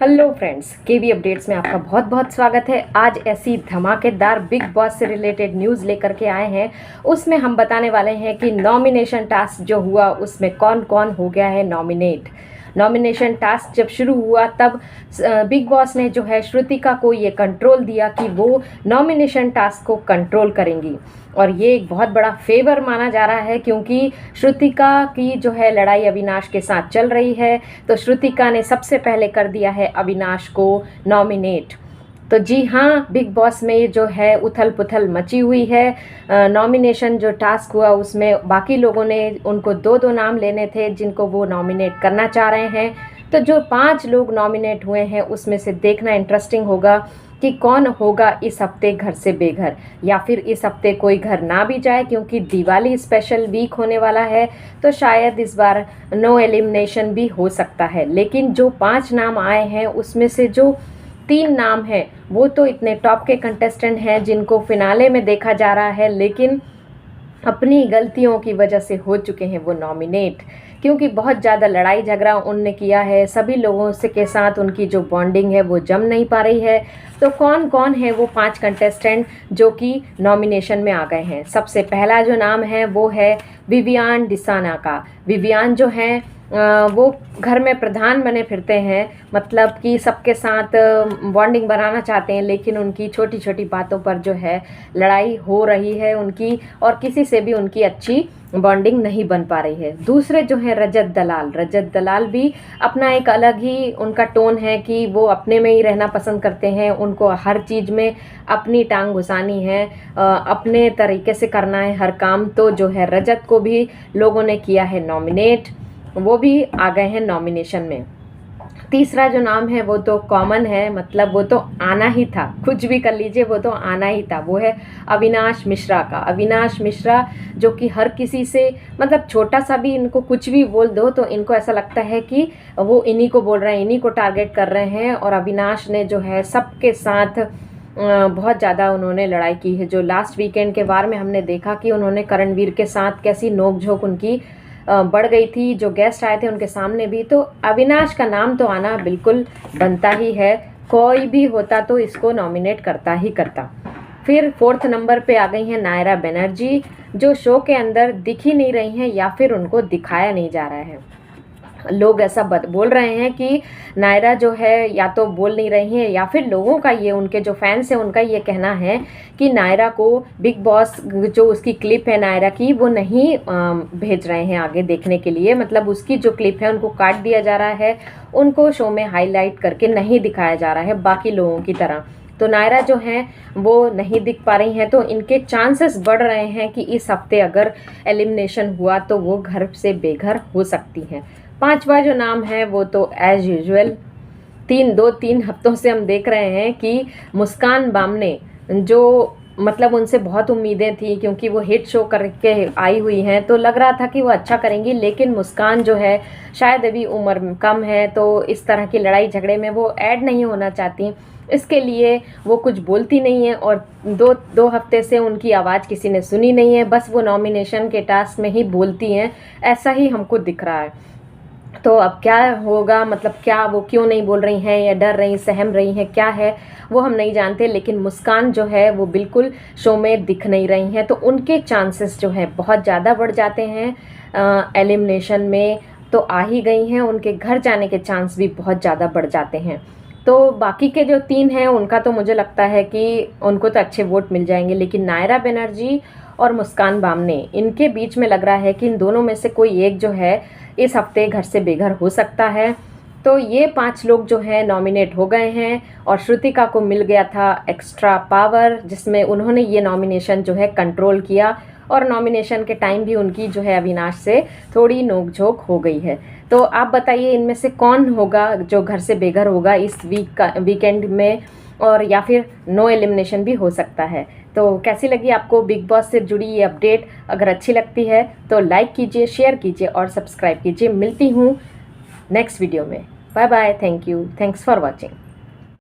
Hello friends, केवी updates में आपका बहुत बहुत स्वागत है। आज ऐसी धमाकेदार बिग बॉस से रिलेटेड न्यूज़ लेकर के आए हैं। उसमें हम बताने वाले हैं कि नॉमिनेशन टास्क जो हुआ उसमें कौन कौन हो गया है नॉमिनेट। नॉमिनेशन टास्क जब शुरू हुआ तब बिग बॉस ने जो है श्रुतिका को ये कंट्रोल दिया कि वो नॉमिनेशन टास्क को कंट्रोल करेंगी, और ये एक बहुत बड़ा फेवर माना जा रहा है क्योंकि श्रुतिका की जो है लड़ाई अविनाश के साथ चल रही है। तो श्रुतिका ने सबसे पहले कर दिया है अविनाश को नॉमिनेट। तो जी हाँ, बिग बॉस में जो है उथल पुथल मची हुई है। नॉमिनेशन जो टास्क हुआ उसमें बाकी लोगों ने उनको दो दो नाम लेने थे जिनको वो नॉमिनेट करना चाह रहे हैं। तो जो 5 लोग नॉमिनेट हुए हैं उसमें से देखना इंटरेस्टिंग होगा कि कौन होगा इस हफ्ते घर से बेघर, या फिर इस हफ्ते कोई घर ना भी जाए क्योंकि दिवाली स्पेशल वीक होने वाला है। तो शायद इस बार नो एलिमिनेशन भी हो सकता है। लेकिन जो 5 नाम आए हैं उसमें से जो 3 नाम हैं वो तो इतने टॉप के कंटेस्टेंट हैं जिनको फिनाले में देखा जा रहा है, लेकिन अपनी गलतियों की वजह से हो चुके हैं वो नॉमिनेट, क्योंकि बहुत ज़्यादा लड़ाई झगड़ा उनने किया है। सभी लोगों से के साथ उनकी जो बॉन्डिंग है वो जम नहीं पा रही है। तो कौन कौन है वो 5 कंटेस्टेंट जो कि नॉमिनेशन में आ गए हैं। सबसे पहला जो नाम है वो है विवियान डिसाना का। विवियान जो है वो घर में प्रधान बने फिरते हैं, मतलब कि सबके साथ बॉन्डिंग बनाना चाहते हैं, लेकिन उनकी छोटी छोटी बातों पर जो है लड़ाई हो रही है उनकी, और किसी से भी उनकी अच्छी बॉन्डिंग नहीं बन पा रही है। दूसरे जो है रजत दलाल। रजत दलाल भी अपना एक अलग ही उनका टोन है कि वो अपने में ही रहना पसंद करते हैं। उनको हर चीज़ में अपनी टांग घुसानी है, अपने तरीके से करना है हर काम। तो जो है रजत को भी लोगों ने किया है नॉमिनेट, वो भी आ गए हैं नॉमिनेशन में। तीसरा जो नाम है वो तो कॉमन है, मतलब वो तो आना ही था, कुछ भी कर लीजिए वो तो आना ही था। वो है अविनाश मिश्रा का। अविनाश मिश्रा जो कि हर किसी से, मतलब छोटा सा भी इनको कुछ भी बोल दो तो इनको ऐसा लगता है कि वो इन्हीं को बोल रहे हैं, इन्हीं को टारगेट कर रहे हैं। और अविनाश ने जो है सबके साथ बहुत ज़्यादा उन्होंने लड़ाई की है। जो लास्ट वीकेंड के वार में हमने देखा कि उन्होंने करणवीर के साथ कैसी नोक-झोंक उनकी बढ़ गई थी, जो गेस्ट आए थे उनके सामने भी। तो अविनाश का नाम तो आना बिल्कुल बनता ही है, कोई भी होता तो इसको नॉमिनेट करता ही करता। फिर 4th नंबर पे आ गई हैं नायरा बनर्जी, जो शो के अंदर दिख ही नहीं रही हैं या फिर उनको दिखाया नहीं जा रहा है। लोग ऐसा बोल रहे हैं कि नायरा जो है या तो बोल नहीं रही हैं, या फिर लोगों का ये, उनके जो फैंस हैं उनका ये कहना है कि नायरा को बिग बॉस जो उसकी क्लिप है नायरा की वो नहीं भेज रहे हैं आगे देखने के लिए। मतलब उसकी जो क्लिप है उनको काट दिया जा रहा है, उनको शो में हाईलाइट करके नहीं दिखाया जा रहा है बाकी लोगों की तरह। तो नायरा जो हैं वो नहीं दिख पा रही हैं, तो इनके चांसेस बढ़ रहे हैं कि इस हफ्ते अगर एलिमिनेशन हुआ तो वो घर से बेघर हो सकती हैं। 5वां जो नाम है वो तो एज यूजुअल 3 हफ्तों से हम देख रहे हैं कि मुस्कान बामने, जो मतलब उनसे बहुत उम्मीदें थी क्योंकि वो हिट शो करके आई हुई हैं, तो लग रहा था कि वो अच्छा करेंगी। लेकिन मुस्कान जो है शायद अभी उम्र कम है, तो इस तरह की लड़ाई झगड़े में वो ऐड नहीं होना चाहती, इसके लिए वो कुछ बोलती नहीं है। और दो हफ्ते से उनकी आवाज़ किसी ने सुनी नहीं है, बस वो नॉमिनेशन के टास्क में ही बोलती हैं, ऐसा ही हमको दिख रहा है। तो अब क्या होगा, मतलब क्या वो क्यों नहीं बोल रही हैं, या डर रही, सहम रही हैं, क्या है वो हम नहीं जानते। लेकिन मुस्कान जो है वो बिल्कुल शो में दिख नहीं रही हैं, तो उनके चांसेस जो है बहुत ज़्यादा बढ़ जाते हैं एलिमिनेशन में। तो आ ही गई हैं, उनके घर जाने के चांस भी बहुत ज़्यादा बढ़ जाते हैं। तो बाकी के जो 3 हैं उनका तो मुझे लगता है कि उनको तो अच्छे वोट मिल जाएंगे, लेकिन नायरा बनर्जी और मुस्कान बामने, इनके बीच में लग रहा है कि इन दोनों में से कोई एक जो है इस हफ्ते घर से बेघर हो सकता है। तो ये 5 लोग जो हैं नॉमिनेट हो गए हैं, और श्रुतिका को मिल गया था एक्स्ट्रा पावर, जिसमें उन्होंने ये नॉमिनेशन जो है कंट्रोल किया, और नॉमिनेशन के टाइम भी उनकी जो है अविनाश से थोड़ी नोक-झोंक हो गई है। तो आप बताइए इनमें से कौन होगा जो घर से बेघर होगा इस वीकेंड में, और या फिर नो एलिमिनेशन भी हो सकता है। तो कैसी लगी आपको बिग बॉस से जुड़ी ये अपडेट? अगर अच्छी लगती है तो लाइक कीजिए, शेयर कीजिए और सब्सक्राइब कीजिए। मिलती हूँ नेक्स्ट वीडियो में। Bye bye, thank you, thanks for watching.